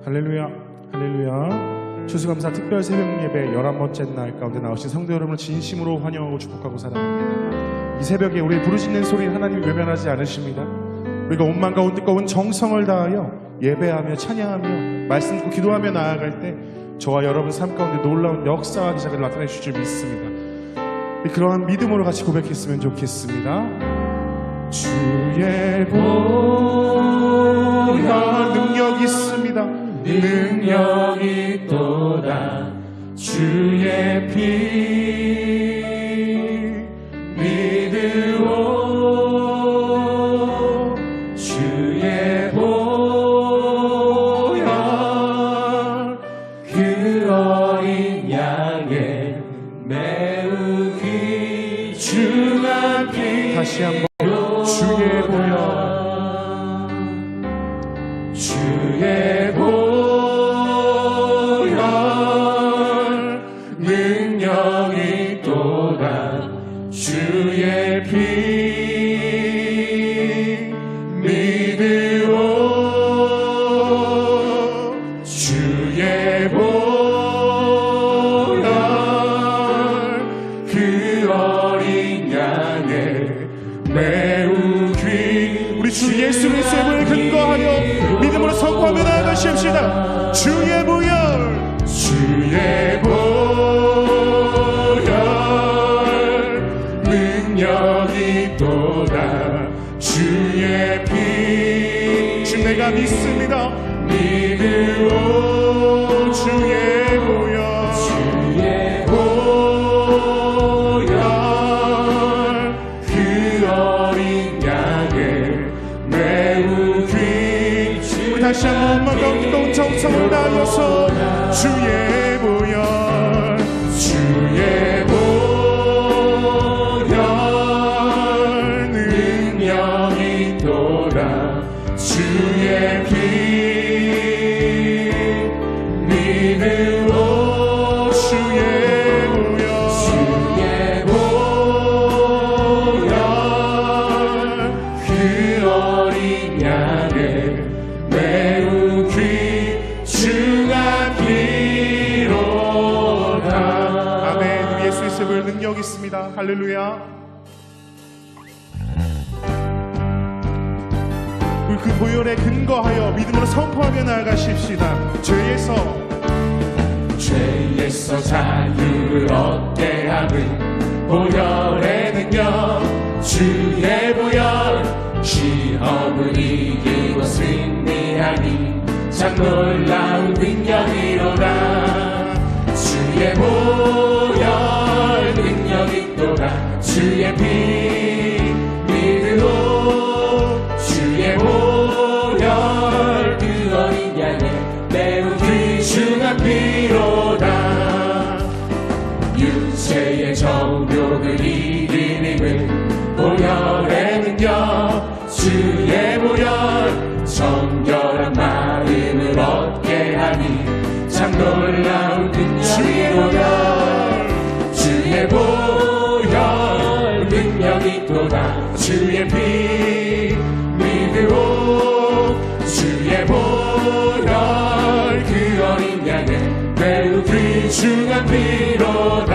할렐루야, 할렐루야. 추수감사 특별 새벽 예배 11번째 날 가운데 나오신 성도 여러분을 진심으로 환영하고 축복하고 사랑합니다. 이 새벽에 우리 부르짖는 소리 하나님 외면하지 않으십니다. 우리가 온 마음과 온 뜻과 온 정성을 다하여 예배하며 찬양하며 말씀 듣고 기도하며 나아갈 때 저와 여러분 삶 가운데 놀라운 역사와 기적을 나타내 주실 줄 믿습니다. 그러한 믿음으로 같이 고백했으면 좋겠습니다. 주의 보혈 능력이 있습니다. 능력이 있도다. 주의 피 믿으오. 주의 보혈 그 어린 양의 매우 귀중한 피. 다시 한번 주의 보혈, 주의 보혈 능력이 있도다. 주의 피 믿으오. 주의 보혈 그 어린 양의 매우 우리 주 예수 그리스도의 이름을 근거하여 믿음으로 선포하며 나아가시옵시다. 주의 보혈, 주의 보혈 능력이 있도다. 주의 피 주 내가 믿습니다. 믿으오. 주의 보혈, 주의 보혈 그 어린 양의 매우 귀중한. 우리 다시 한번 마음과 뜨거운 정성을 다하여서 주의 보혈, 주의 보혈 능력이 있도다. 주의 피 믿으오. 주의 보혈, 주의 보혈 그 어린 양의 매우 귀중한 피로다. 아멘. 우리 예수 그리스도의 능력이 있습니다. 할렐루야. 우리 그 보혈에 근거하여 믿음으로 선포하며 나아가십시다. 죄에서 자유를 얻게 하는 보혈의 능력. 주의 보혈 시험을 이기고 승리하니 참 놀라운 능력이로다. 주의 보혈 능력이 있도다. 주의 피 믿으오. 주의 보혈 그 어린 양의 매우 귀중한 피로다. 육체의 정욕을 이기는 보혈의 능력. 주의 보혈 정결한 마음을 얻게 하니 참 놀라운 능력이로다. 주의 보혈 능력이 있도다. 주의 피 믿으오. 주의 보혈 그 어린 양의 매우 귀중한 피로다.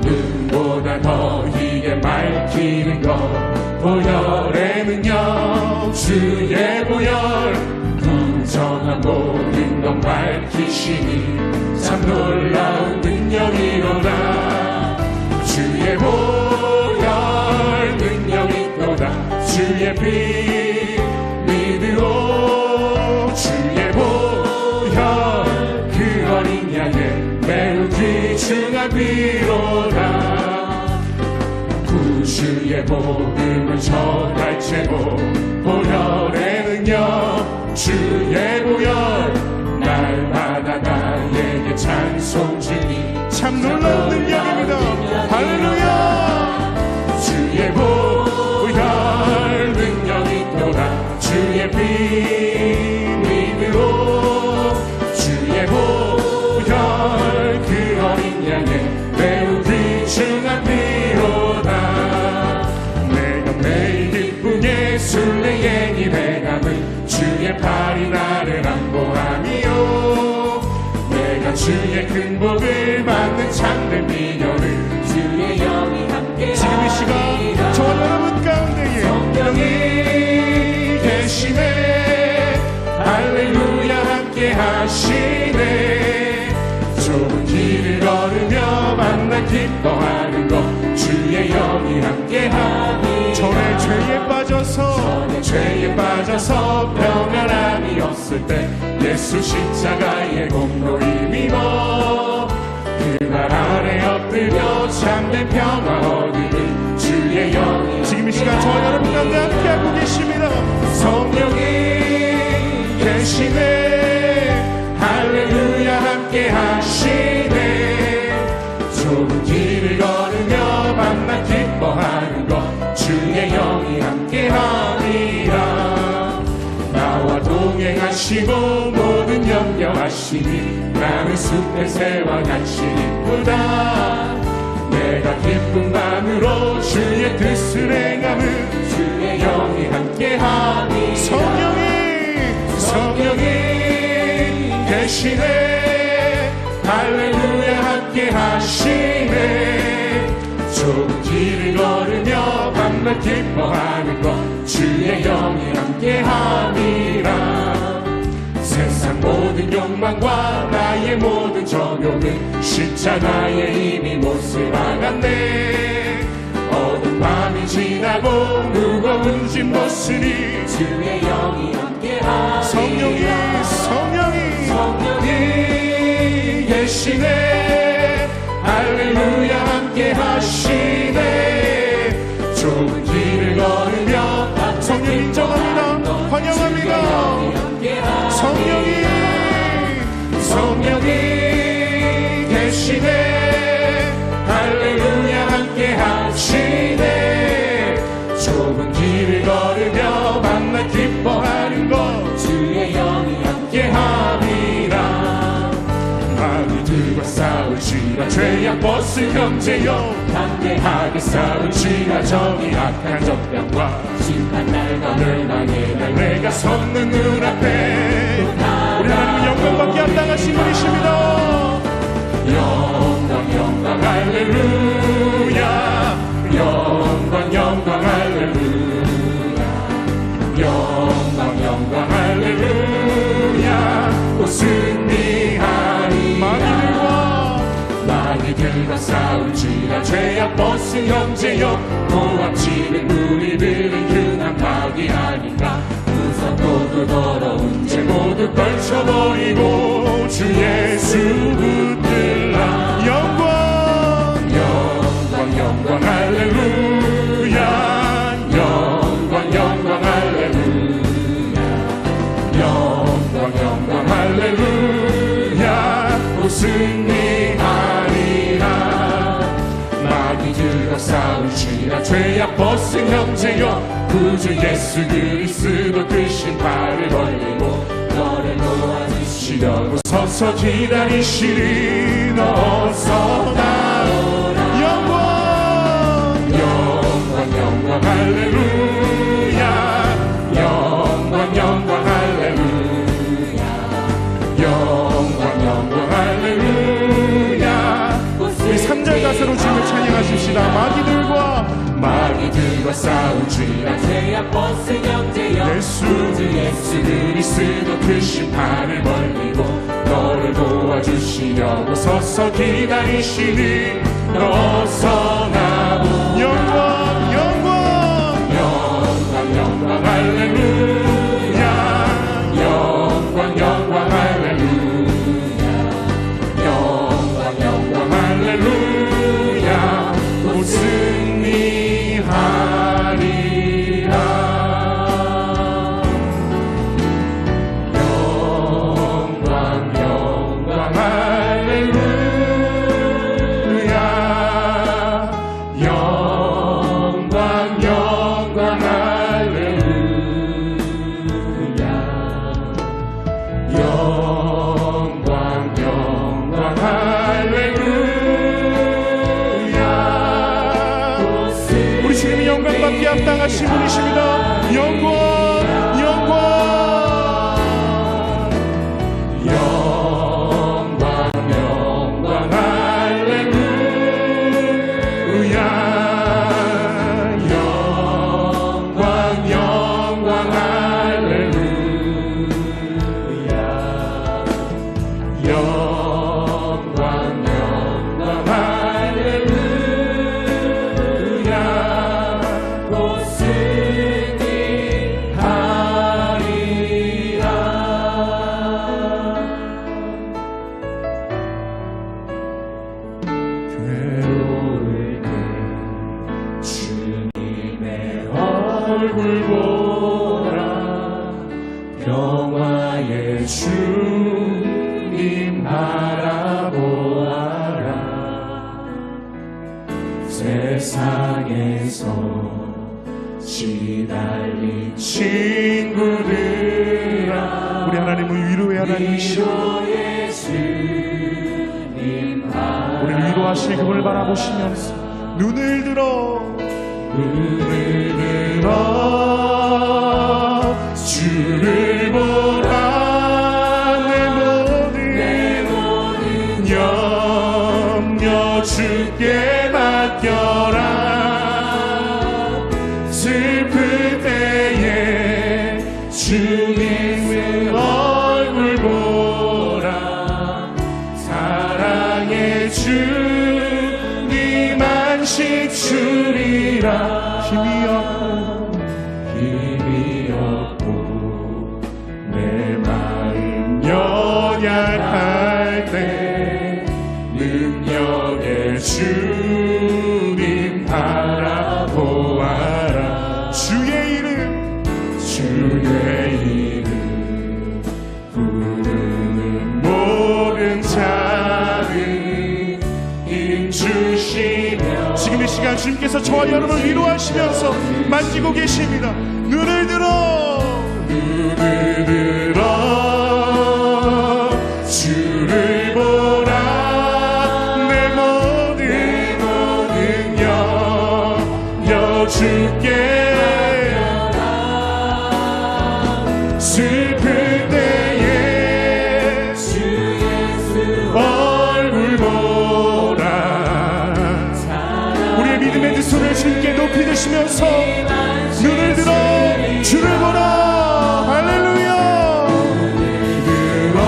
눈보다 더 희게 밝히는 것 보혈의 능력. 주의 보혈 부정한 모든 것 밝히시니 참 놀라운 능력이로다. 주의 보혈 능력이 있도다. 주의 피 믿으오. 주의 보혈 그 어린 양의 매우 귀중한 피로다. 구주의 복음을 전할 최고 보혈의 능력. 주의 보혈 날마다 나에게 찬송 주니 참 놀라운 능력입니다. 할렐루야. 주의 보혈 능력이 있도다. 주의 피 믿으오. 주의 보혈 그 어린 양의 매우 귀중한 피로다. 내가 매일 기쁘게 순례의 입에 감은 주의 팔이 나를 계시네 할렐루야 함께 하시네 좁은 길을 걸으며 만나 기뻐하는 것 주의 영이 함께하니 전에 죄에 빠져서 평안함이 없을 때 예수 십자가의 공로 힘입어 그 발 아래 엎드려 참된 평화 얻으니 주의 영이 지금 이 시간 저와 여러분 가운데 함께하고 계십니다. 성령이 계시네 할렐루야 함께 하시네 좁은 길을 걸으며 만나 기뻐하는 것 주의 영이 함께 함이라 나와 동행하시고 모든 염려하시니 나는 숲의 새와 같이 기쁘다 내가 기쁜 마음으로 주의 뜻을 행함은 주의 영이 함께하니 성령이 계시네 할렐루야 함께 하시네 좁은 길을 걸으며 밤낮 기뻐하는 것 주의 영이 함께함이라 세상 모든 욕망과 나의 모든 정욕은 십자가에 이미 못을 박았네 어두운 밤이 지나고 무거운 짐 벗으니 주의 영이 함께하니 성령이 계시네 할렐루야 함께 하시네 좁은 길을 걸으며 성령 인정합니다. 환영합니다. 성령이 계시네 할렐루야 함께 하시네 좁은 길을 걸으며 만나 기뻐하는 것 주의 영이 함께 함이라 마귀들과 싸울지라 죄악 벗을 형제여 담대하게 싸울지라 저기 악한 적병과 심판날과 멸망의 날 내가 섰는 눈앞에 우리 하나님은 영광받게 합당하신 분이십니다. 영광 할렐루야 영광 할렐루야 영광 할렐루야 곧 승리하리 마귀들과 싸울지라 죄악 벗은 형제여 고압치는 우리들은 흉한 마귀 아닌가 무섭고도 더러운 죄 모두 떨쳐버리고 주 예수 붙들라 영광 할렐루야 영광 할렐루야 영광 할렐루야 곧 승리하리라 마귀들과 싸울지라 죄악 벗은 형제여 구주 예수 그리스도 그 신발을 벌리고 너를 도와주시려고 서서 기다리시리 어서 나오라 영광 할렐루야 영광 할렐루야 영광 할렐루야 우리 3절 가사로 주님을 찬양하십시다. 마귀들과 싸울지라 죄악 벗은 형제여 예수 그리스도 그 심판을 벌리고 너를 도와주시려고 서서 기다리시니 어서 나오라 영광 할렐루야 영광 할렐루야 영광 할렐루야 곧 승리하리라 영광 할렐루야 평화의 주님 바라보아라. 세상에서 시달린 친구들아, 우리 하나님은 위로의 하나님이시오. 우리를 위로하실 그분을 바라보시면서 눈을 들어 주를 보라. 내 모든 염려 주께 맡겨라. 슬플 때에 주님의 얼굴 보라. 사랑의 주님 안식 주리라. 힘이 없고 내 마음 연약할 때 능력의 주님 바라보아라. 주의 이름 부르는 모든 자를 힘주시며, 지금 이 시간 주님께서 저와 여러분을 위로하시면서 만지고 계십니다. 눈을 들어 주를 보라. 내 모든 염려 주께. 슬플 때에 얼굴 보라. 우리의 믿음의 두 손을 주님께 높이 드시면서 눈을 들어 주를 보라. 할렐루야. 들어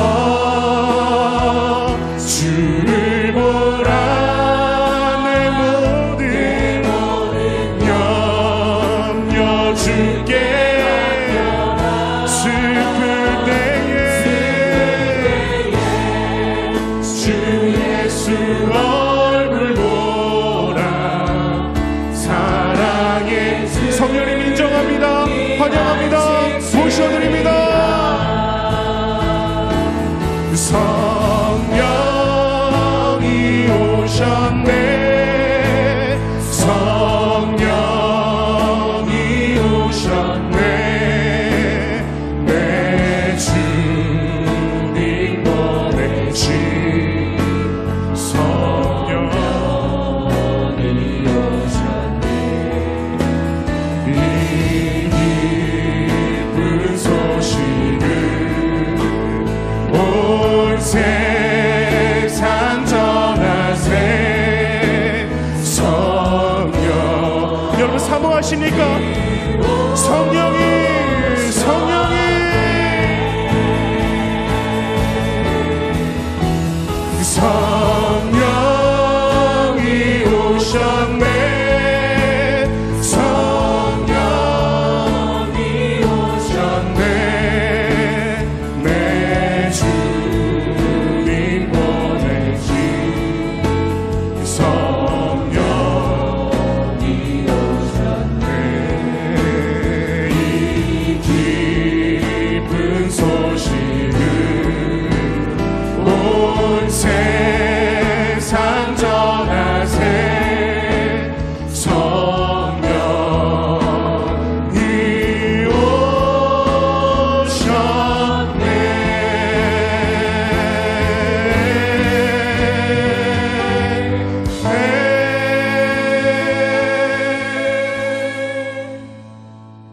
주를 보라. 내 모든 염려 주께. 슬플 때에 주 예수 얼굴 보라. 사랑의 성령님 인정합니다. 환영합니다. 모셔드립니다. 성령이 오셨네. 성령이 오셨네. 내 주님 보내신 성령이 오셨네. 이 기쁜 소식을 온 세상 전하세. 성령, 여러분 사모하십니까? 성령이 오셨네. 성령이 오셨네. 내 주님 보내신 성령이 오셨네. 이 기쁜 소식을 온 세상 전하세. 성령이 오셨네.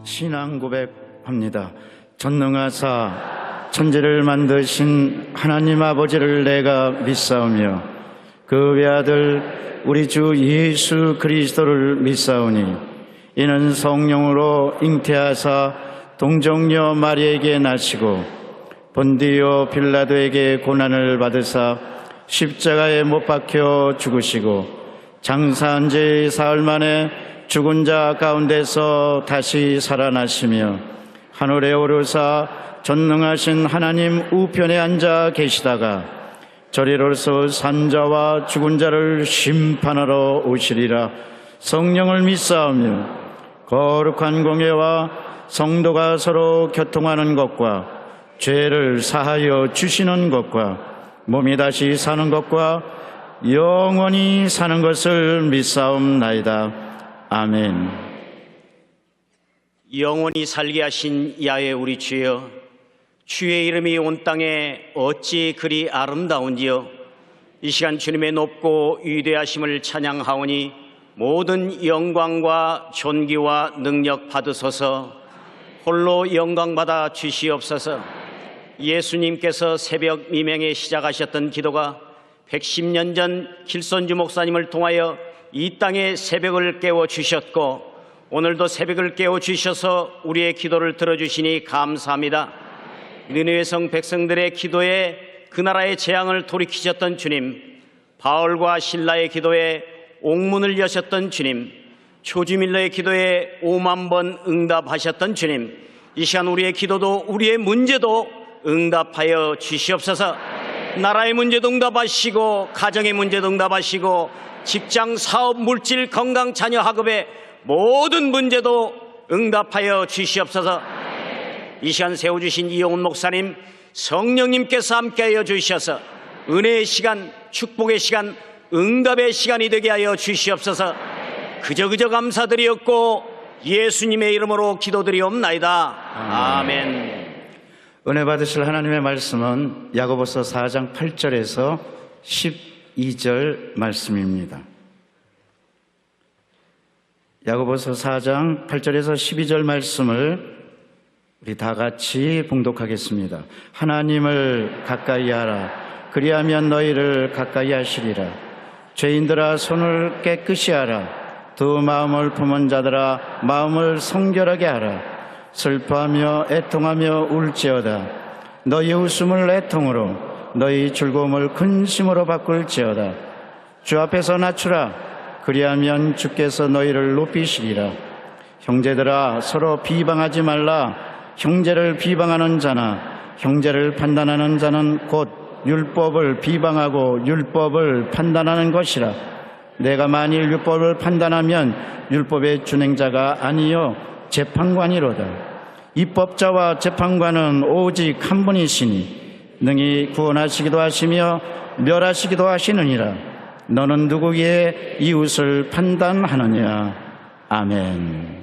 신앙 고백합니다. 전능하사 천지를 만드신 하나님 아버지를 내가 믿사오며 그 외아들 우리 주 예수 그리스도를 믿사오니 이는 성령으로 잉태하사 동정녀 마리에게 나시고 본디오 빌라도에게 고난을 받으사 십자가에 못 박혀 죽으시고 장사한 지 사흘 만에 죽은 자 가운데서 다시 살아나시며 하늘에 오르사 전능하신 하나님 우편에 앉아 계시다가 저리로서 산자와 죽은 자를 심판하러 오시리라. 성령을 믿사오며 거룩한 공예와 성도가 서로 교통하는 것과 죄를 사하여 주시는 것과 몸이 다시 사는 것과 영원히 사는 것을 믿사옵나이다. 아멘. 영원히 살게 하신 야훼 우리 주여, 주의 이름이 온 땅에 어찌 그리 아름다운지요. 이 시간 주님의 높고 위대하심을 찬양하오니 모든 영광과 존귀와 능력 받으소서. 홀로 영광받아 주시옵소서. 예수님께서 새벽 미명에 시작하셨던 기도가 110년 전 길손주 목사님을 통하여 이 땅에 새벽을 깨워주셨고, 오늘도 새벽을 깨워주셔서 우리의 기도를 들어주시니 감사합니다. 느느웨 성 백성들의 기도에 그 나라의 재앙을 돌이키셨던 주님, 바울과 신라의 기도에 옥문을 여셨던 주님, 조지밀러의 기도에 5만 번 응답하셨던 주님, 이 시간 우리의 기도도 우리의 문제도 응답하여 주시옵소서. 나라의 문제도 응답하시고, 가정의 문제도 응답하시고, 직장, 사업, 물질, 건강, 자녀, 학업의 모든 문제도 응답하여 주시옵소서. 이 시간 세워주신 이용훈 목사님, 성령님께서 함께하여 주셔서 은혜의 시간, 축복의 시간, 응답의 시간이 되게 하여 주시옵소서. 그저 감사드리옵고 예수님의 이름으로 기도드리옵나이다. 아멘. 은혜 받으실 하나님의 말씀은 야고보서 4장 8절에서 12절 말씀입니다. 야고보서 4장 8절에서 12절 말씀을 우리 다 같이 봉독하겠습니다. 하나님을 가까이 하라. 그리하면 너희를 가까이 하시리라. 죄인들아 손을 깨끗이 하라. 두 마음을 품은 자들아 마음을 성결하게 하라. 슬퍼하며 애통하며 울지어다. 너희 웃음을 애통으로, 너희 즐거움을 근심으로 바꿀지어다. 주 앞에서 낮추라. 그리하면 주께서 너희를 높이시리라. 형제들아 서로 비방하지 말라. 형제를 비방하는 자나 형제를 판단하는 자는 곧 율법을 비방하고 율법을 판단하는 것이라. 내가 만일 율법을 판단하면 율법의 준행자가 아니요 재판관이로다. 입법자와 재판관은 오직 한 분이시니 능히 구원하시기도 하시며 멸하시기도 하시느니라. 너는 누구의 이웃을 판단하느냐. 아멘.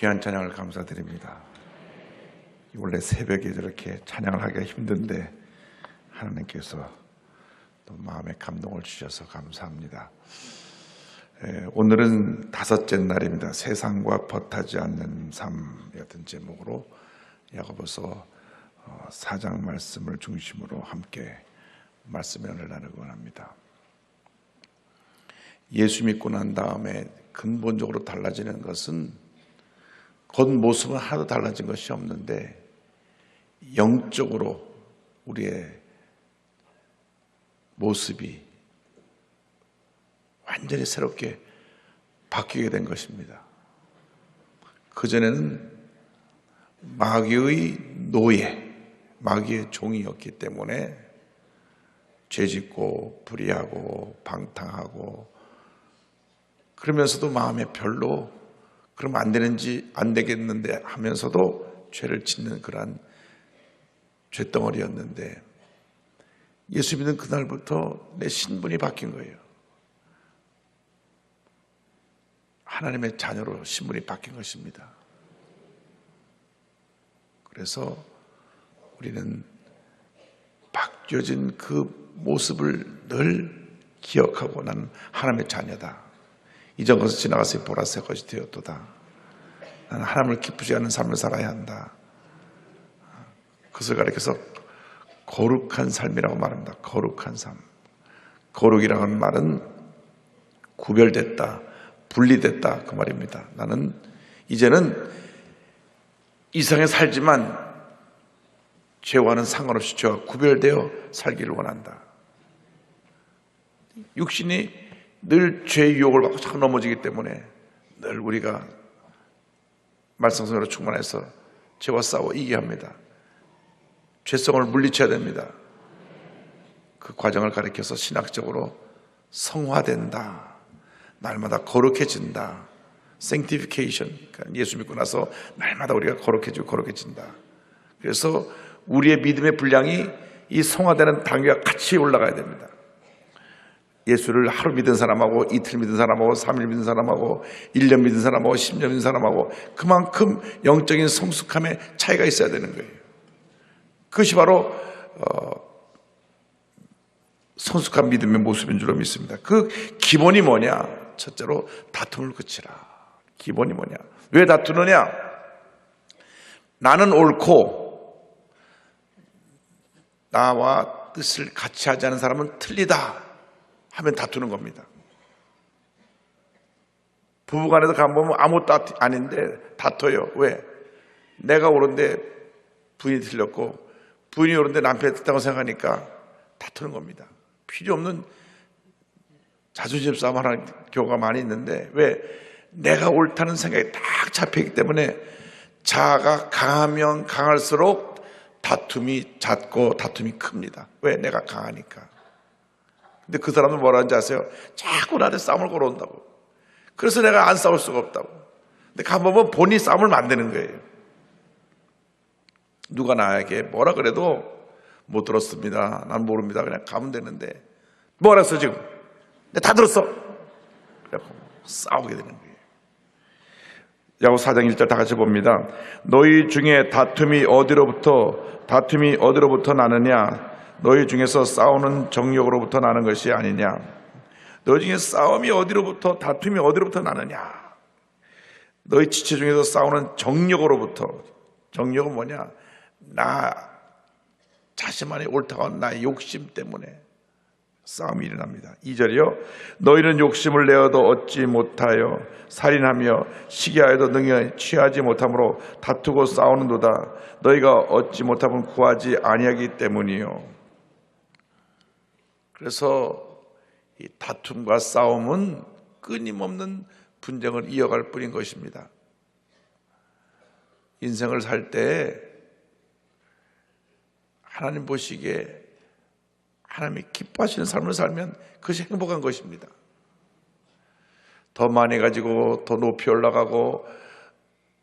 귀한 찬양을 감사드립니다. 원래 새벽에 저렇게 찬양을 하기가 힘든데 하나님께서 또 마음에 감동을 주셔서 감사합니다. 오늘은 다섯째 날입니다. 세상과 벗하지 않는 삶이었던 제목으로 야고보서 4장 말씀을 중심으로 함께 말씀의 은혜를 나누기 원합니다. 예수 믿고 난 다음에 근본적으로 달라지는 것은 겉모습은 하나도 달라진 것이 없는데 영적으로 우리의 모습이 완전히 새롭게 바뀌게 된 것입니다. 그전에는 마귀의 노예, 마귀의 종이었기 때문에 죄짓고 불의하고 방탕하고 그러면서도 마음에 별로 그러면 안 되겠는데 하면서도 죄를 짓는 그러한 죄덩어리였는데 예수 믿는 그날부터 내 신분이 바뀐 거예요. 하나님의 자녀로 신분이 바뀐 것입니다. 그래서 우리는 바뀌어진 그 모습을 늘 기억하고 나는 하나님의 자녀다. 이전 것을 지나가서 보라색 것이 되었도다. 나는 하나님을 기쁘지 않는 삶을 살아야 한다. 그것을 가리켜서 거룩한 삶이라고 말합니다. 거룩한 삶. 거룩이라고 하는 말은 구별됐다, 분리됐다 그 말입니다. 나는 이제는 이 세상에 살지만 죄와는 상관없이 죄와 구별되어 살기를 원한다. 육신이 늘 죄의 유혹을 받고 자꾸 넘어지기 때문에 늘 우리가 말씀성으로 충만해서 죄와 싸워 이겨야 합니다. 죄성을 물리쳐야 됩니다. 그 과정을 가리켜서 신학적으로 성화된다. 날마다 거룩해진다. sanctification. 그러니까 예수 믿고 나서 날마다 우리가 거룩해진다. 그래서 우리의 믿음의 분량이 이 성화되는 단계와 같이 올라가야 됩니다. 예수를 하루 믿은 사람하고 이틀 믿은 사람하고 3일 믿은 사람하고 1년 믿은 사람하고 10년 믿은 사람하고 그만큼 영적인 성숙함의 차이가 있어야 되는 거예요. 그것이 바로 성숙한 믿음의 모습인 줄로 믿습니다. 그 기본이 뭐냐? 첫째로 다툼을 그치라. 기본이 뭐냐? 왜 다투느냐? 나는 옳고 나와 뜻을 같이 하지 않은 사람은 틀리다 하면 다투는 겁니다. 부부간에도 가보면 아무것도 아닌데 다퉈요. 왜? 내가 옳은데 부인이 틀렸고 부인이 옳은데 남편이 틀렸다고 생각하니까 다투는 겁니다. 필요 없는 자존심 싸움 하는 경우가 많이 있는데 왜? 내가 옳다는 생각이 딱 잡혀있기 때문에 자아가 강하면 강할수록 다툼이 잦고 다툼이 큽니다. 왜? 내가 강하니까. 근데 그 사람은 뭐라 하는지 아세요? 자꾸 나한테 싸움을 걸어온다고. 그래서 내가 안 싸울 수가 없다고. 근데 가보면 본인이 싸움을 만드는 거예요. 누가 나에게 뭐라 그래도 못 들었습니다. 난 모릅니다. 그냥 가면 되는데 뭐라 했어 지금? 내가 다 들었어. 그래서 싸우게 되는 거예요. 야고보 4장 1절 다 같이 봅니다. 너희 중에 다툼이 어디로부터 나느냐? 너희 중에서 싸우는 정욕으로부터 나는 것이 아니냐? 너희 중에 다툼이 어디로부터 나느냐? 너희 지체 중에서 싸우는 정욕으로부터. 정욕은 뭐냐? 나 자신만이 옳다고 하는 나의 욕심 때문에 싸움이 일어납니다. 2절이요. 너희는 욕심을 내어도 얻지 못하여 살인하며 시기하여도 능히 취하지 못함으로 다투고 싸우는도다. 너희가 얻지 못하면 구하지 아니하기 때문이요. 그래서 이 다툼과 싸움은 끊임없는 분쟁을 이어갈 뿐인 것입니다. 인생을 살 때 하나님 보시기에 하나님이 기뻐하시는 삶을 살면 그것이 행복한 것입니다. 더 많이 가지고 더 높이 올라가고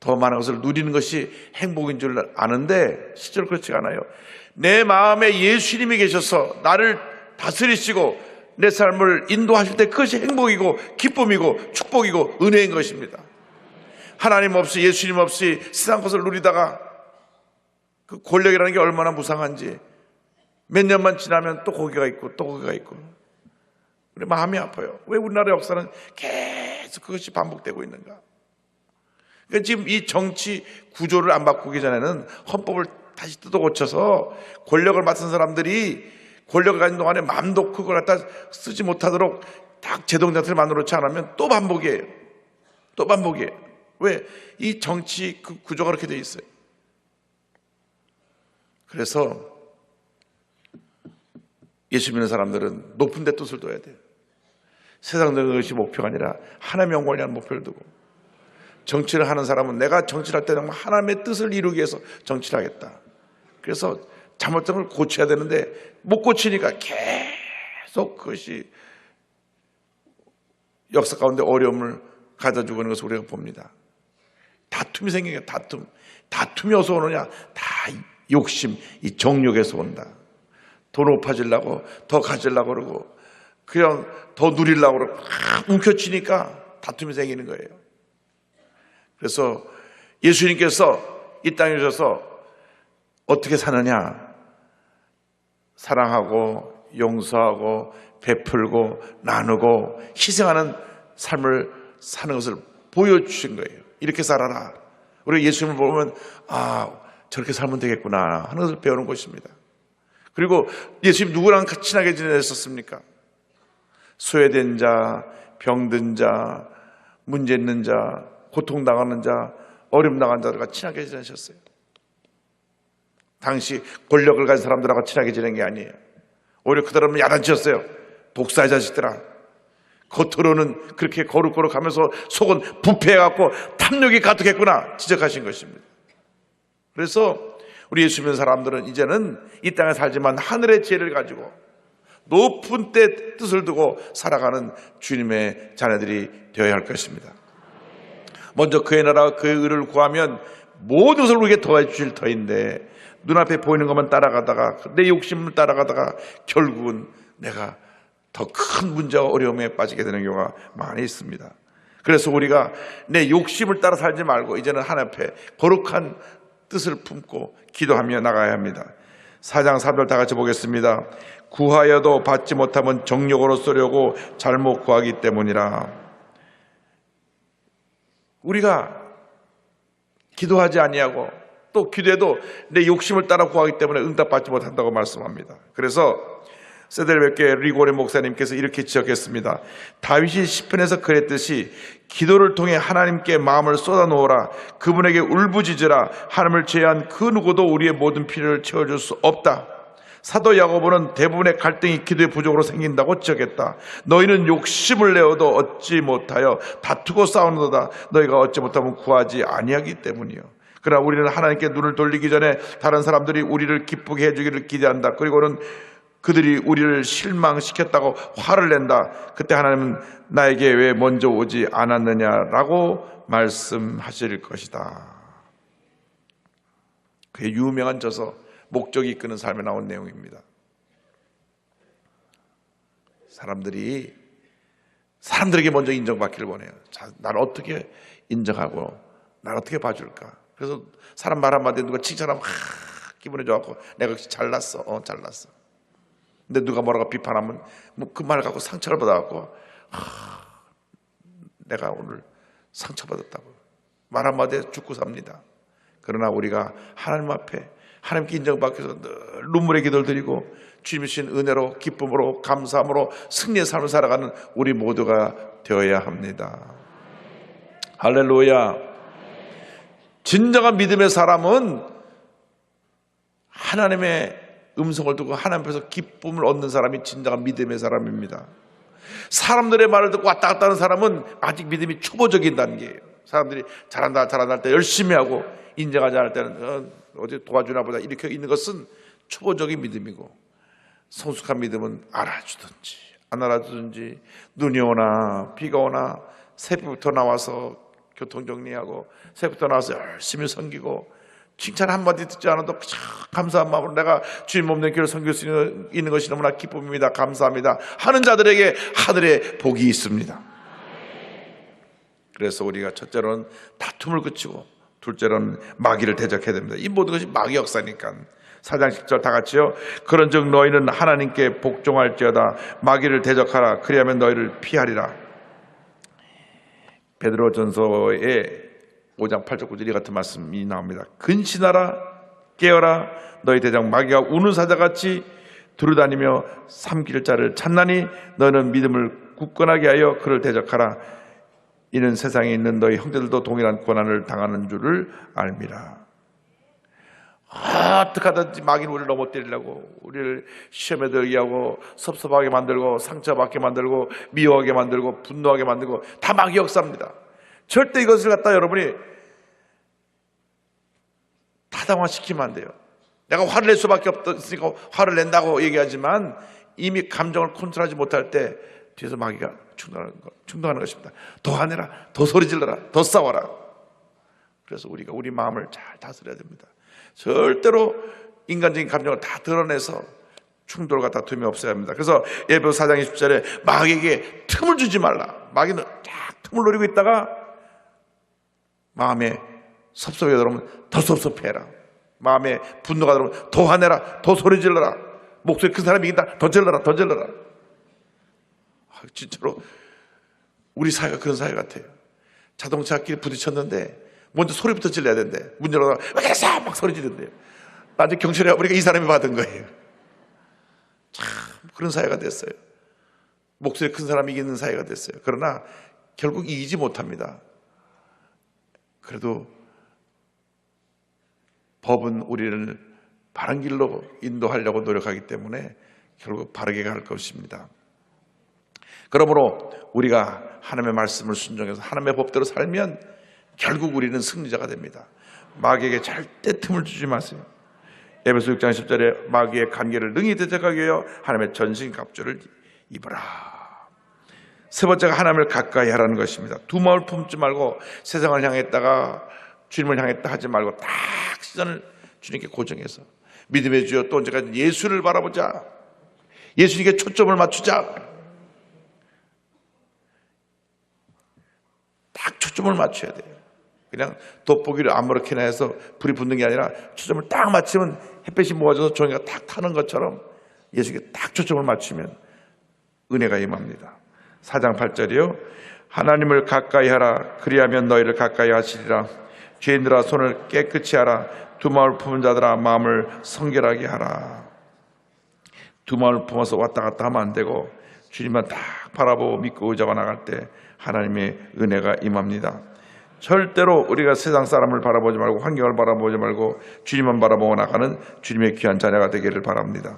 더 많은 것을 누리는 것이 행복인 줄 아는데 실제로 그렇지 않아요. 내 마음에 예수님이 계셔서 나를 다스리시고 내 삶을 인도하실 때 그것이 행복이고 기쁨이고 축복이고 은혜인 것입니다. 하나님 없이 예수님 없이 세상 것을 누리다가 그 권력이라는 게 얼마나 무상한지 몇 년만 지나면 또 거기가 있고 또 거기가 있고 우리 마음이 아파요. 왜 우리나라 역사는 계속 그것이 반복되고 있는가? 그러니까 지금 이 정치 구조를 안 바꾸기 전에는 헌법을 다시 뜯어 고쳐서 권력을 맡은 사람들이 권력을 가진 동안에 마음도 그걸 갖다 쓰지 못하도록 딱 제동자들을 만들어 놓지 않으면 또 반복이에요. 또 반복이에요. 왜? 이 정치 그 구조가 그렇게 돼 있어요. 그래서 예수 믿는 사람들은 높은 데 뜻을 둬야 돼요. 세상적인 것이 목표가 아니라 하나님의 영광을 위한 목표를 두고, 정치를 하는 사람은 내가 정치를 할 때 정말 하나님의 뜻을 이루기 위해서 정치를 하겠다. 그래서 잘못된 걸 고쳐야 되는데 못 고치니까 계속 그것이 역사 가운데 어려움을 가져주고 있는 것을 우리가 봅니다. 다툼이 생기니까 다툼이 어디서 오느냐? 다 욕심, 이 정욕에서 온다. 더 높아지려고, 더 가지려고 그러고, 그냥 더 누리려고 그러고, 움켜쥐니까 다툼이 생기는 거예요. 그래서 예수님께서 이 땅에 오셔서 어떻게 사느냐? 사랑하고, 용서하고, 베풀고, 나누고, 희생하는 삶을 사는 것을 보여주신 거예요. 이렇게 살아라. 우리가 예수님을 보면, 저렇게 살면 되겠구나 하는 것을 배우는 것입니다. 그리고 예수님 누구랑 친하게 지내셨습니까? 소외된 자, 병든 자, 문제 있는 자, 고통당하는 자, 어려움 당한 자들과 친하게 지내셨어요. 당시 권력을 가진 사람들하고 친하게 지낸 게 아니에요. 오히려 그들은 야단치셨어요. 독사의 자식들아. 겉으로는 그렇게 거룩거룩하면서 속은 부패해갖고 탐욕이 가득했구나 지적하신 것입니다. 그래서 우리 예수 믿는 사람들은 이제는 이 땅에 살지만 하늘의 지혜를 가지고 높은 때 뜻을 두고 살아가는 주님의 자녀들이 되어야 할 것입니다. 먼저 그의 나라와 그의 의를 구하면 모든 것을 우리에게 더해 주실 터인데, 눈앞에 보이는 것만 따라가다가 내 욕심을 따라가다가 결국은 내가 더 큰 문제와 어려움에 빠지게 되는 경우가 많이 있습니다. 그래서 우리가 내 욕심을 따라 살지 말고 이제는 하나님 앞에 거룩한 뜻을 품고 기도하며 나가야 합니다. 4장 4절 다 같이 보겠습니다. 구하여도 받지 못하면 정욕으로 쏘려고 잘못 구하기 때문이라. 우리가 기도하지 아니하고 또 기도해도 내 욕심을 따라 구하기 때문에 응답받지 못한다고 말씀합니다. 그래서 세델베케 리고레 목사님께서 이렇게 지적했습니다. 다윗이 시편에서 그랬듯이 기도를 통해 하나님께 마음을 쏟아놓으라. 그분에게 울부짖으라. 하나님을 제외한 그 누구도 우리의 모든 필요를 채워줄 수 없다. 사도 야고보는 대부분의 갈등이 기도의 부족으로 생긴다고 지적했다. 너희는 욕심을 내어도 얻지 못하여 다투고 싸우는도다. 너희가 얻지 못하면 구하지 아니하기 때문이요. 그러나 우리는 하나님께 눈을 돌리기 전에 다른 사람들이 우리를 기쁘게 해주기를 기대한다. 그리고는 그들이 우리를 실망시켰다고 화를 낸다. 그때 하나님은 나에게 왜 먼저 오지 않았느냐라고 말씀하실 것이다. 그의 유명한 저서 목적이 이끄는 삶에 나온 내용입니다. 사람들에게 먼저 인정받기를 원해요. 자, 나를 어떻게 인정하고 나를 어떻게 봐줄까. 그래서 사람 말 한마디에 누가 칭찬하면 기분이 좋았고 내가 역시 잘났어. 잘났어. 근데 누가 뭐라고 비판하면 그 말 갖고 상처를 받아갖고 내가 오늘 상처받았다고 말 한마디에 죽고 삽니다. 그러나 우리가 하나님 앞에 하나님께 인정받기 위해서 늘 눈물의 기도를 드리고 주님이 주신 은혜로 기쁨으로 감사함으로 승리의 삶을 살아가는 우리 모두가 되어야 합니다. 할렐루야. 진정한 믿음의 사람은 하나님의 음성을 듣고 하나님 앞에서 기쁨을 얻는 사람이 진정한 믿음의 사람입니다. 사람들의 말을 듣고 왔다 갔다 하는 사람은 아직 믿음이 초보적인 단계예요. 사람들이 잘한다 할 때 열심히 하고 인정하지 않을 때는 어디 도와주나 보다 이렇게 있는 것은 초보적인 믿음이고, 성숙한 믿음은 알아주든지 안 알아주든지 눈이 오나 비가 오나 새벽부터 나와서 교통정리하고 새벽부터 나와서 열심히 섬기고 칭찬 한마디 듣지 않아도 감사한 마음으로 내가 주님 없는 길을 섬길 수 있는 것이 너무나 기쁨입니다. 감사합니다 하는 자들에게 하늘의 복이 있습니다. 그래서 우리가 첫째로는 다툼을 그치고 둘째로는 마귀를 대적해야 됩니다. 이 모든 것이 마귀 역사니까. 4장 10절 다 같이요. 그런즉 너희는 하나님께 복종할지어다. 마귀를 대적하라. 그리하면 너희를 피하리라. 베드로전서의 5장 8절 9절 이 같은 말씀이 나옵니다. 근신하라 깨어라 너희 대장 마귀가 우는 사자같이 두루다니며 삼킬 자를 찾나니 너희는 믿음을 굳건하게 하여 그를 대적하라. 이는 세상에 있는 너희 형제들도 동일한 고난을 당하는 줄을 알미라. 어떻게 하든지 마귀는 우리를 넘어뜨리려고 우리를 시험에 들게 하고 섭섭하게 만들고 상처받게 만들고 미워하게 만들고 분노하게 만들고 다 마귀 역사입니다. 절대 이것을 갖다 여러분이 타당화시키면 안 돼요. 내가 화를 낼 수밖에 없으니까 화를 낸다고 얘기하지만 이미 감정을 컨트롤하지 못할 때 뒤에서 마귀가 충동하는 것입니다. 더 화내라, 더 소리질러라, 더 싸워라. 그래서 우리가 우리 마음을 잘 다스려야 됩니다. 절대로 인간적인 감정을 다 드러내서 충돌을 갖다 두면 없어야 합니다. 그래서 에베소 4장 20절에 마귀에게 틈을 주지 말라. 마귀는 쫙 틈을 노리고 있다가 마음에 섭섭해 들어오면 더 섭섭해라. 마음에 분노가 들어오면 더 화내라, 더 소리 질러라. 목소리 큰 사람이 이긴다, 더 질러라, 더 질러라. 진짜로 우리 사회가 그런 사회 같아요. 자동차끼리 부딪혔는데 먼저 소리부터 질러야 된대. 문 열어서 왜 그랬어? 막 소리 지른대요. 나중에 경찰에 와보니까 이 사람이 받은 거예요. 참 그런 사회가 됐어요. 목소리 큰 사람이 이기는 사회가 됐어요. 그러나 결국 이기지 못합니다. 그래도 법은 우리를 바른 길로 인도하려고 노력하기 때문에 결국 바르게 갈 것입니다. 그러므로 우리가 하나님의 말씀을 순종해서 하나님의 법대로 살면 결국 우리는 승리자가 됩니다. 마귀에게 절대 틈을 주지 마세요. 에베소 6장 10절에 마귀의 관계를 능히 대적하게 하여 하나님의 전신 갑주를 입으라. 세 번째가 하나님을 가까이 하라는 것입니다. 두 마음을 품지 말고 세상을 향했다가 주님을 향했다 하지 말고 딱 시선을 주님께 고정해서 믿음의 주여 또 언제까지 예수를 바라보자. 예수님께 초점을 맞추자. 딱 초점을 맞춰야 돼요. 그냥 돋보기를 아무렇게나 해서 불이 붙는 게 아니라 초점을 딱 맞추면 햇빛이 모아져서 종이가 탁 타는 것처럼 예수님께 딱 초점을 맞추면 은혜가 임합니다. 4장 8절이요. 하나님을 가까이 하라. 그리하면 너희를 가까이 하시리라. 죄인들아 손을 깨끗이 하라. 두 마음을 품은 자들아 마음을 성결하게 하라. 두 마음을 품어서 왔다 갔다 하면 안 되고 주님만 딱 바라보고 믿고 의지하고 나갈 때 하나님의 은혜가 임합니다. 절대로 우리가 세상 사람을 바라보지 말고 환경을 바라보지 말고 주님만 바라보고 나가는 주님의 귀한 자녀가 되기를 바랍니다.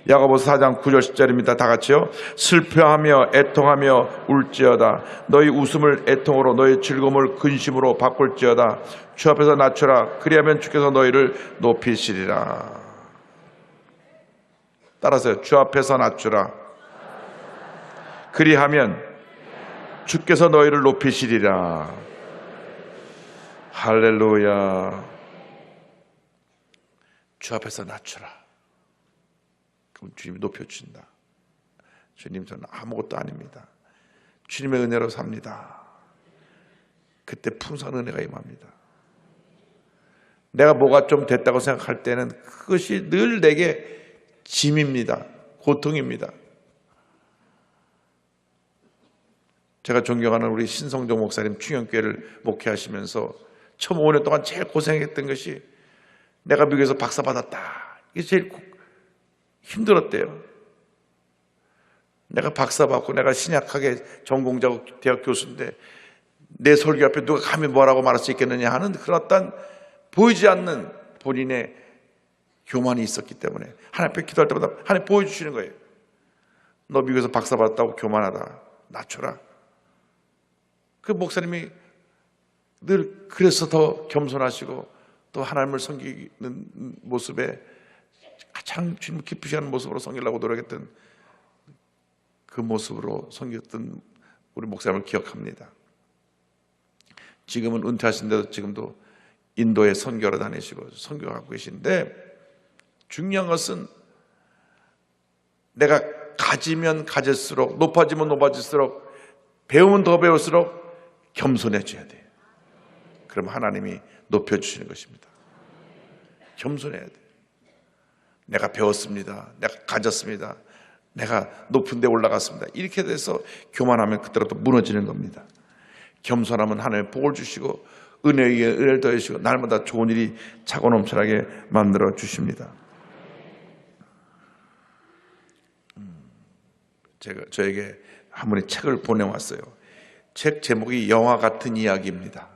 야고보서 4장 9절 10절입니다. 다 같이요. 슬퍼하며 애통하며 울지어다. 너희 웃음을 애통으로 너희 즐거움을 근심으로 바꿀지어다. 주 앞에서 낮추라. 그리하면 주께서 너희를 높이시리라. 따라서요. 주 앞에서 낮추라. 그리하면 주께서 너희를 높이시리라. 할렐루야. 주 앞에서 낮추라. 그럼 주님이 높여주신다. 주님 저는 아무것도 아닙니다. 주님의 은혜로 삽니다. 그때 풍성한 은혜가 임합니다. 내가 뭐가 좀 됐다고 생각할 때는 그것이 늘 내게 짐입니다. 고통입니다. 제가 존경하는 우리 신성종 목사님 충영교회를 목회하시면서 처음 5년 동안 제일 고생했던 것이 내가 미국에서 박사 받았다. 이게 제일 힘들었대요. 내가 박사 받고 내가 신약하게 전공자고 대학 교수인데 내 설교 앞에 누가 감히 뭐라고 말할 수 있겠느냐 하는 그런 어떤 보이지 않는 본인의 교만이 있었기 때문에 하나님 앞에 기도할 때마다 하나님 보여주시는 거예요. 너 미국에서 박사 받았다고 교만하다. 낮춰라. 그 목사님이 늘 그래서 더 겸손하시고 또 하나님을 섬기는 모습에 가장 주님을 기쁘시 하는 모습으로 섬기려고 노력했던 그 모습으로 섬겼던 우리 목사님을 기억합니다. 지금은 은퇴하신데도 지금도 인도에 선교를 다니시고 선교하고 계신데 중요한 것은 내가 가지면 가질수록 높아지면 높아질수록 배우면 더 배울수록 겸손해져야 돼요. 그럼 하나님이 높여주시는 것입니다. 겸손해야 돼요. 내가 배웠습니다. 내가 가졌습니다. 내가 높은 데 올라갔습니다. 이렇게 돼서 교만하면 그때로 또 무너지는 겁니다. 겸손하면 하나님 복을 주시고 은혜 위에 은혜를 더해주시고 날마다 좋은 일이 차고 넘쳐나게 만들어 주십니다. 저에게 한 분이 책을 보내왔어요. 책 제목이 영화 같은 이야기입니다.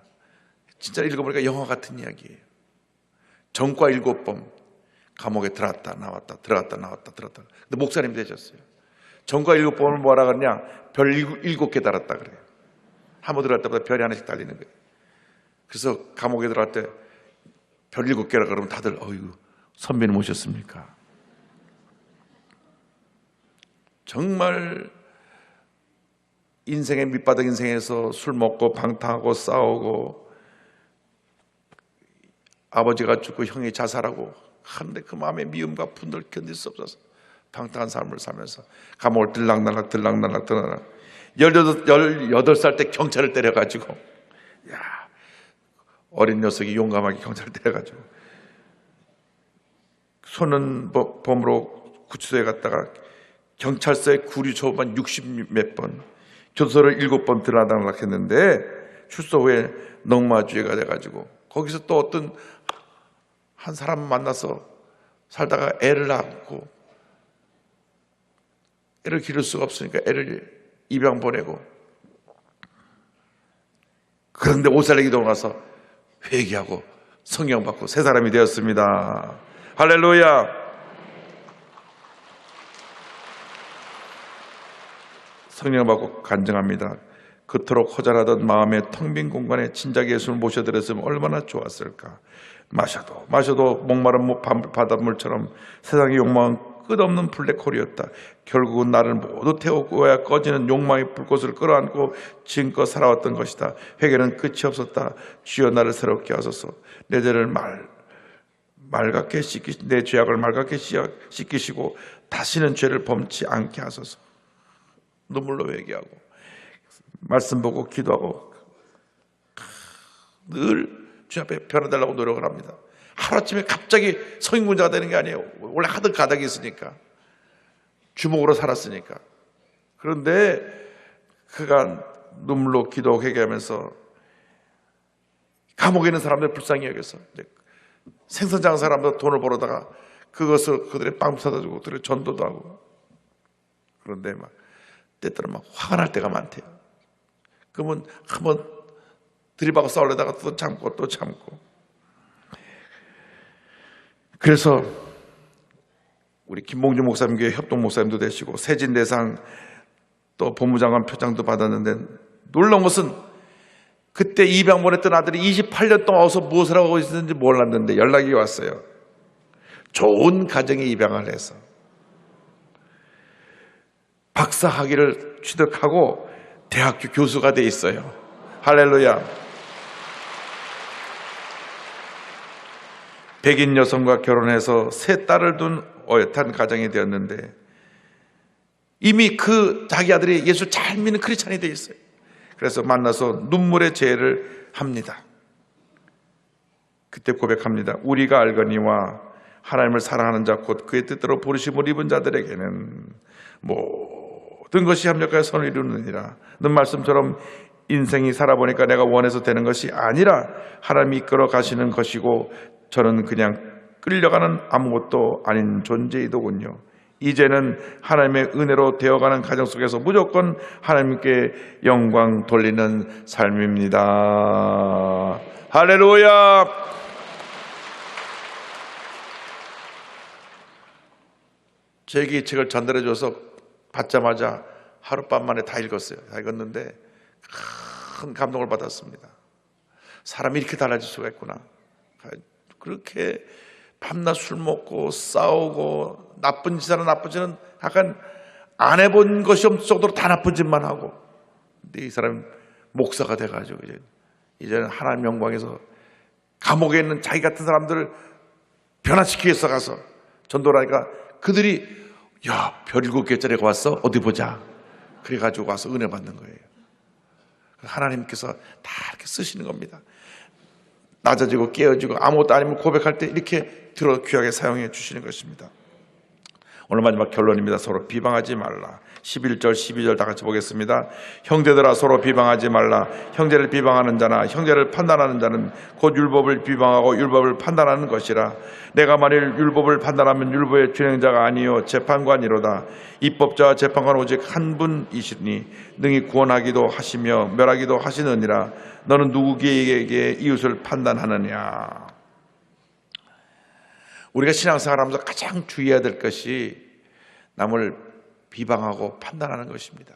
진짜 읽어보니까 영화 같은 이야기예요. 전과 7번 감옥에 들어갔다 나왔다 들어갔다 나왔다 들어갔다. 근데 목사님 되셨어요. 전과 7번을 뭐라 그러냐, 별 7개 달았다 그래요. 한 번 들어갈 때마다 별이 하나씩 달리는 거예요. 그래서 감옥에 들어갈 때 별 7개라 그러면 다들 어이구 선배님 오셨습니까? 정말 인생의 밑바닥 인생에서 술 먹고 방탕하고 싸우고 아버지가 죽고 형이 자살하고 하는데 그 마음의 미움과 분노를 견딜 수 없어서 방탕한 삶을 살면서 감옥을 들락날락 18살 때 경찰을 때려가지고, 야, 어린 녀석이 용감하게 경찰을 때려가지고 소년범으로 구치소에 갔다가 경찰서에 구류 초반 60몇 번, 교도소를 7번 들락날락 했는데 출소 후에 넝마주의가 돼가지고 거기서 또 어떤 한 사람 만나서 살다가 애를 낳고 애를 기를 수가 없으니까 애를 입양 보내고, 그런데 옷살리 기도를 가서 회개하고 성령 받고 새 사람이 되었습니다. 할렐루야. 성령 받고 간증합니다. 그토록 허전하던 마음의 텅 빈 공간에 진작 예수를 모셔드렸으면 얼마나 좋았을까. 마셔도 목마른 바닷물처럼 세상의 욕망은 끝없는 블랙홀이었다. 결국은 나를 모두 태우고야 꺼지는 욕망의 불꽃을 끌어안고 지금껏 살아왔던 것이다. 회개는 끝이 없었다. 주여 나를 새롭게 하소서. 내 죄를 맑게 내 죄악을 맑게 씻기시고 다시는 죄를 범치 않게 하소서. 눈물로 회개하고 말씀 보고 기도하고 늘 주 앞에 변화달라고 노력을 합니다. 하루아침에 갑자기 성인군자가 되는 게 아니에요. 원래 하던 가닥이 있으니까, 주먹으로 살았으니까. 그런데 그가 눈물로 기도하고 회개하면서 감옥에 있는 사람들 불쌍히 여겨서 생선장사를 하면서 돈을 벌어다가 그것을 그들의 빵 사다 주고 그들의 전도도 하고. 그런데 막 때때로 막 화가 날 때가 많대요. 그러면 한번 들이박고 싸우려다가 또 참고 또 참고. 그래서 우리 김봉주 목사님 교회 협동 목사님도 되시고 세진대상 또 법무장관 표창도 받았는데 놀라운 것은 그때 입양 보냈던 아들이 28년 동안 와서 무엇을 하고 있었는지 몰랐는데 연락이 왔어요. 좋은 가정에 입양을 해서 박사 학위를 취득하고 대학교 교수가 돼 있어요. 할렐루야. 백인 여성과 결혼해서 세 딸을 둔 어엿한 가정이 되었는데 이미 그 자기 아들이 예수 잘 믿는 크리스찬이 돼 있어요. 그래서 만나서 눈물의 제의를 합니다. 그때 고백합니다. 우리가 알거니와 하나님을 사랑하는 자 곧 그의 뜻대로 부르심을 입은 자들에게는 모든 것이 합력하여 선을 이루느니라. 는 말씀처럼 인생이 살아보니까 내가 원해서 되는 것이 아니라 하나님이 이끌어 가시는 것이고 저는 그냥 끌려가는 아무것도 아닌 존재이더군요. 이제는 하나님의 은혜로 되어가는 가정 속에서 무조건 하나님께 영광 돌리는 삶입니다. 할렐루야. 제게 이 책을 전달해줘서 받자마자 하룻밤 만에 다 읽었어요. 다 읽었는데 큰 감동을 받았습니다. 사람이 이렇게 달라질 수가 있구나. 그렇게 밤낮 술 먹고 싸우고 나쁜 짓 하는 나쁜 짓은 약간 안 해본 것이 없을 정도로 다 나쁜 짓만 하고, 근데 이 사람이 목사가 돼가지고 이제는 하나님 영광에서 감옥에 있는 자기 같은 사람들을 변화시키기 위해서 가서 전도를 하니까 그들이 야, 별 7개짜리가 왔어? 어디 보자. 그래가지고 와서 은혜 받는 거예요. 하나님께서 다 이렇게 쓰시는 겁니다. 낮아지고 깨어지고 아무것도 아니면 고백할 때 이렇게 들어 귀하게 사용해 주시는 것입니다. 오늘 마지막 결론입니다. 서로 비방하지 말라. 11절 12절 다 같이 보겠습니다. 형제들아 서로 비방하지 말라. 형제를 비방하는 자나 형제를 판단하는 자는 곧 율법을 비방하고 율법을 판단하는 것이라. 내가 만일 율법을 판단하면 율법의 준행자가 아니요 재판관이로다. 입법자와 재판관 오직 한 분이시니 능히 구원하기도 하시며 멸하기도 하시느니라. 너는 누구에게 이웃을 판단하느냐. 우리가 신앙생활하면서 가장 주의해야 될 것이 남을 비방하고 판단하는 것입니다.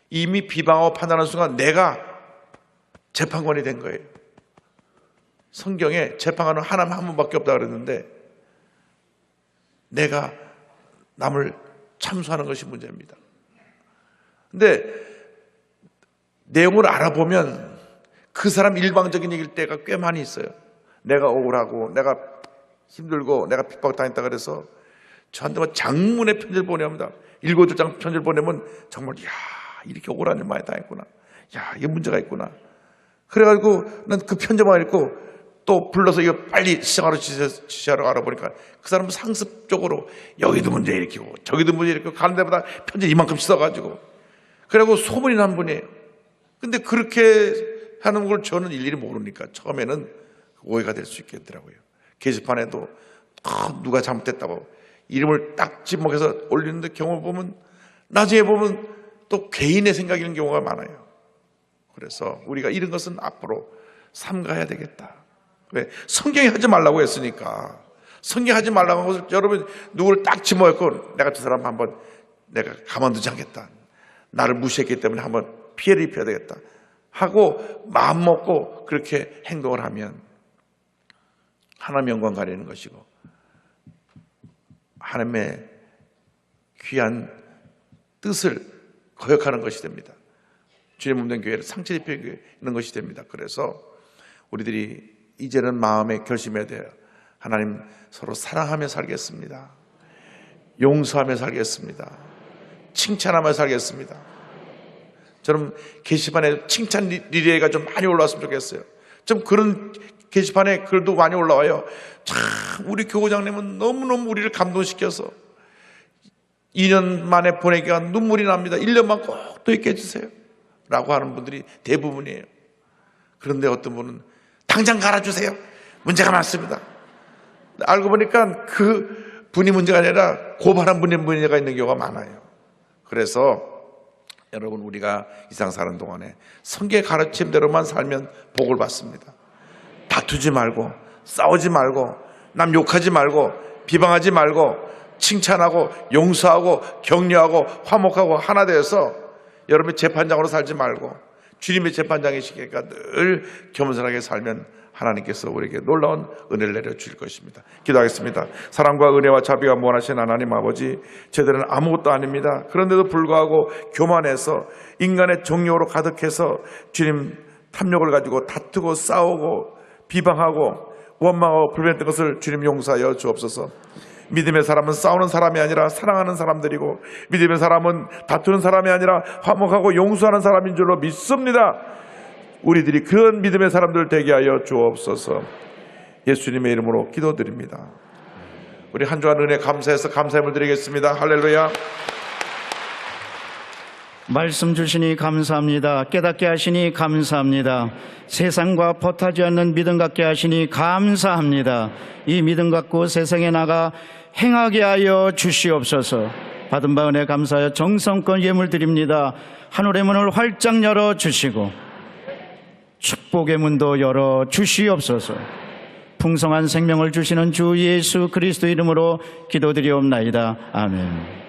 이미 비방하고 판단하는 순간 내가 재판관이 된 거예요. 성경에 재판관은 하나님 한 분밖에 없다 그랬는데 내가 남을 참수하는 것이 문제입니다. 근데 내용을 알아보면 그 사람 일방적인 얘기일 때가 꽤 많이 있어요. 내가 억울하고 내가 힘들고 내가 핍박당했다 그래서 저한테 장문의 편지를 보내옵니다. 7장 편지를 보내면 정말 이렇게 억울한 일 많이 당했구나. 이게 문제가 있구나. 그래가지고 난 그 편지만 읽고 또 불러서 이거 빨리 시정하러 지시하러 알아보니까 그 사람은 상습적으로 여기도 문제 일으키고 저기도 문제 일으키고 가는 데마다 편지 이만큼 써가지고 그리고 소문이 난 분이에요. 근데 그렇게 하는 걸 저는 일일이 모르니까 처음에는 오해가 될 수 있겠더라고요. 게시판에도 누가 잘못됐다고 이름을 딱 지목해서 올리는데 경우 보면 나중에 보면 또 개인의 생각이 있는 경우가 많아요. 그래서 우리가 이런 것은 앞으로 삼가해야 되겠다. 왜? 성경이 하지 말라고 했으니까. 성경이 하지 말라고 한 것을 여러분 누구를 딱 지목했고 내가 저 사람 한번 내가 가만두지 않겠다. 나를 무시했기 때문에 한번 피해를 입혀야 되겠다 하고 마음 먹고 그렇게 행동을 하면 하나님 영광 가리는 것이고 하나님의 귀한 뜻을 거역하는 것이 됩니다. 주님 없는 교회를 상처 입히는 것이 됩니다. 그래서 우리들이 이제는 마음에 결심해야 돼요. 하나님 서로 사랑하며 살겠습니다. 용서하며 살겠습니다. 칭찬하며 살겠습니다. 저는 게시판에 칭찬 리레이가 좀 많이 올라왔으면 좋겠어요. 좀 그런 게시판에 글도 많이 올라와요. 참 우리 교구장님은 너무너무 우리를 감동시켜서 2년 만에 보내기가 눈물이 납니다. 1년만 꼭 또 있게 해주세요 라고 하는 분들이 대부분이에요. 그런데 어떤 분은 당장 갈아주세요. 문제가 많습니다. 알고 보니까 그 분이 문제가 아니라 고발한 분이 문제가 있는 경우가 많아요. 그래서 여러분 우리가 이 세상 사는 동안에 성경의 가르침대로만 살면 복을 받습니다. 다투지 말고 싸우지 말고 남 욕하지 말고 비방하지 말고 칭찬하고 용서하고 격려하고 화목하고 하나 되어서 여러분의 재판장으로 살지 말고 주님의 재판장이시니까 늘 겸손하게 살면 하나님께서 우리에게 놀라운 은혜를 내려주실 것입니다. 기도하겠습니다. 사랑과 은혜와 자비가 무한하신 하나님 아버지, 저희들은 아무것도 아닙니다. 그런데도 불구하고 교만해서 인간의 정욕으로 가득해서 주님 탐욕을 가지고 다투고 싸우고 비방하고 원망하고 불변했던 것을 주님 용서하여 주옵소서. 믿음의 사람은 싸우는 사람이 아니라 사랑하는 사람들이고 믿음의 사람은 다투는 사람이 아니라 화목하고 용서하는 사람인 줄로 믿습니다. 우리들이 그런 믿음의 사람들 되게 하여 주옵소서. 예수님의 이름으로 기도드립니다. 우리 한 주간 은혜 감사해서 감사함을 드리겠습니다. 할렐루야. 말씀 주시니 감사합니다. 깨닫게 하시니 감사합니다. 세상과 벗하지 않는 믿음 갖게 하시니 감사합니다. 이 믿음 갖고 세상에 나가 행하게 하여 주시옵소서. 받은 바 은혜 감사하여 정성껏 예물 드립니다. 하늘의 문을 활짝 열어 주시고 축복의 문도 열어 주시옵소서. 풍성한 생명을 주시는 주 예수 그리스도 이름으로 기도드리옵나이다. 아멘.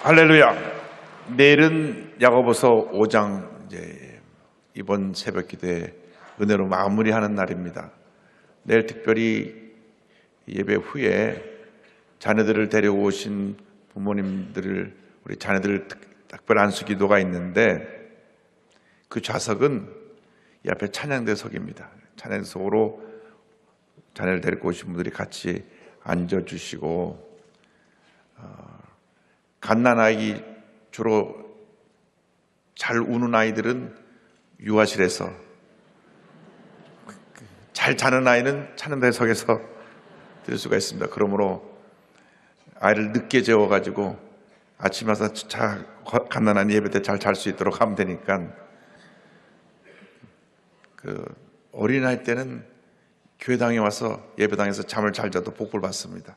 할렐루야. 내일은 야고보서 5장 이제 이번 새벽 기도에 은혜로 마무리하는 날입니다. 내일 특별히 예배 후에 자녀들을 데려오신 부모님들을 우리 자녀들 특별 안수 기도가 있는데 그 좌석은 이 앞에 찬양대석입니다. 찬양대석으로 자녀를 데리고 오신 분들이 같이 앉아주시고 갓난아이 주로 잘 우는 아이들은 유아실에서 잘 자는 아이는 찬양대석에서 드릴 수가 있습니다. 그러므로 아이를 늦게 재워가지고 아침에 와서 갓난아이 예배 때 잘 잘 수 있도록 하면 되니까 그 어린아이 때는 교회당에 와서 예배당에서 잠을 잘 자도 복을 받습니다.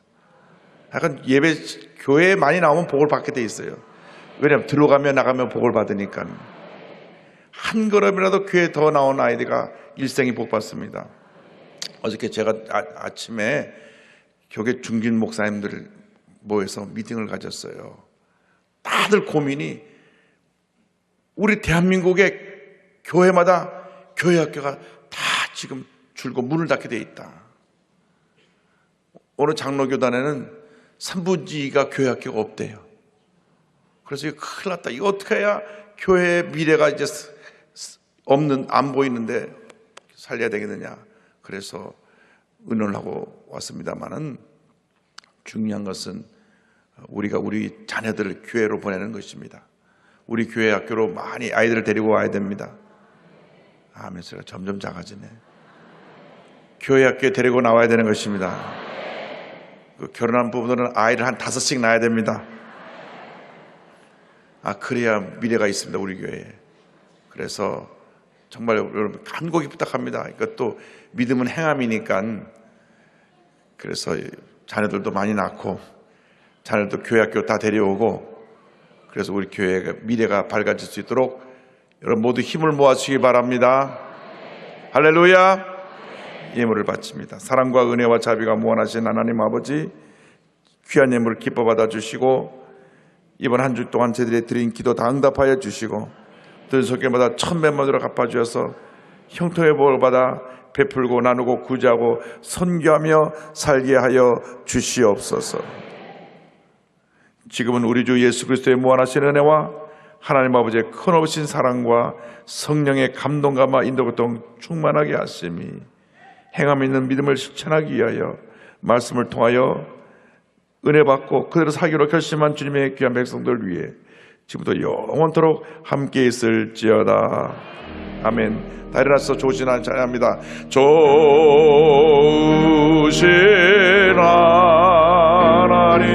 약간 교회에 많이 나오면 복을 받게 돼 있어요. 왜냐하면 들어가면 나가면 복을 받으니까. 한 걸음이라도 교회에 더 나온 아이들과 일생이 복 받습니다. 어저께 제가 아침에 교계 중진 목사님들 모여서 미팅을 가졌어요. 다들 고민이 우리 대한민국의 교회마다 교회 학교가 다 지금 줄고 문을 닫게 돼 있다. 어느 장로교단에는 3분의 2가 교회 학교가 없대요. 그래서 이거 큰일 났다. 이거 어떻게 해야 교회의 미래가 이제 안 보이는데 살려야 되겠느냐. 그래서 의논을 하고 왔습니다만은 중요한 것은 우리가 우리 자녀들을 교회로 보내는 것입니다. 우리 교회 학교로 많이 아이들을 데리고 와야 됩니다. 아멘 소리가 점점 작아지네. 교회 학교에 데리고 나와야 되는 것입니다. 그 결혼한 부부들은 아이를 한 5씩 낳아야 됩니다. 그래야 미래가 있습니다. 우리 교회에. 그래서 정말 여러분 간곡히 부탁합니다. 이것도 믿음은 행함이니까 그래서 자녀들도 많이 낳고 자녀들도 교회 학교 다 데려오고 그래서 우리 교회가 미래가 밝아질 수 있도록 여러분 모두 힘을 모아주시기 바랍니다. 할렐루야. 예물을 바칩니다. 사랑과 은혜와 자비가 무한하신 하나님 아버지 귀한 예물을 기뻐 받아주시고 이번 한 주 동안 저희들이 드린 기도 다 응답하여 주시고 들속에마다 1000배만으로 갚아주셔서 형통의 복을 받아 베풀고 나누고 구제하고 선교하며 살게 하여 주시옵소서. 지금은 우리 주 예수 그리스도의 무한하신 은혜와 하나님 아버지의 큰없으신 사랑과 성령의 감동감과 인도고통 충만하게 하심이 행함 있는 믿음을 실천하기 위하여 말씀을 통하여 은혜 받고 그대로 살기로 결심한 주님의 귀한 백성들 위해 지금부터 영원토록 함께 있을지어다. 아멘. 다 일어나서 좋으신 하나님 찬양합니다. 좋으신 하나님,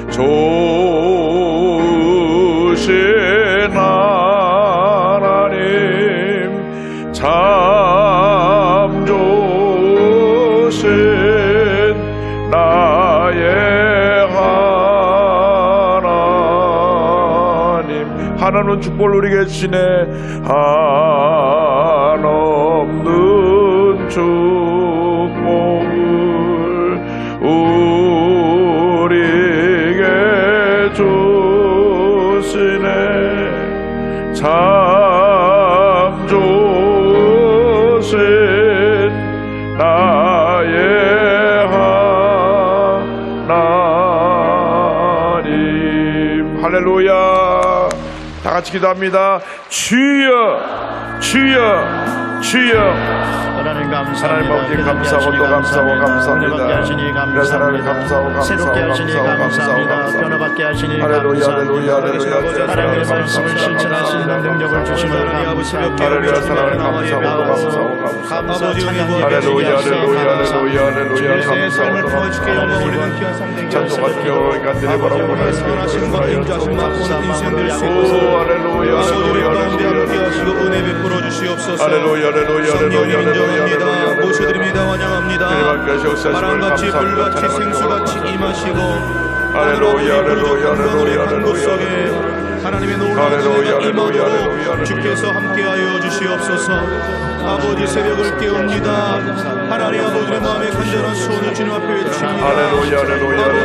좋으신 하나님, 참 좋으신 나의 하나님. 하나님은 축복을 누리게 해주시네. 한없는 축복을 우리에게 주시네. 참 좋으신 나의 하나님. 할렐루야. 다 같이 기도합니다. 주여, 주여, 주여. 하나님 감사합니다. 하나님 아버지 감사하고 또 감사하고 감사합니다. 그래서 하나님 감사하고 감사하고 새롭게 하시니 감사합니다. 변화받게 하시니 할렐루야, 할렐루야, 감사합니다. 할렐루야. 하나님의 말씀을 실천하시는 능력을 주시는 감사합니다. 할렐루야, 하나님 감사하고 감사하고 감사합니다. 할렐루야, 할렐루야, 할렐루야, 할렐루야. 감사하고 감사합니다. 찬송과 교회가 드리바라고 선하신 것 인자하신 맛보는 인생들 오, 할렐루야, 할렐루야, 가운데 할렐루야. 함께하시고 은혜 베풀어 주시옵소서. 할렐루야, 할렐루야, 성령님 할렐루야, 인정합니다. 할렐루야. 모셔드립니다. 환영합니다. 바람같이 불같이 생수같이 임하시고 할렐루야, 할렐루야, 할렐루야, 곳 속에 하나님의 놀라운 은혜가 임하도록 주께서 함께하여 주시옵소서. 아버지 새벽을 깨웁니다. 하나님 아버지의 마음에 간절한 소원을 주님 앞에 외칩니다. 할렐루야, 할렐루야.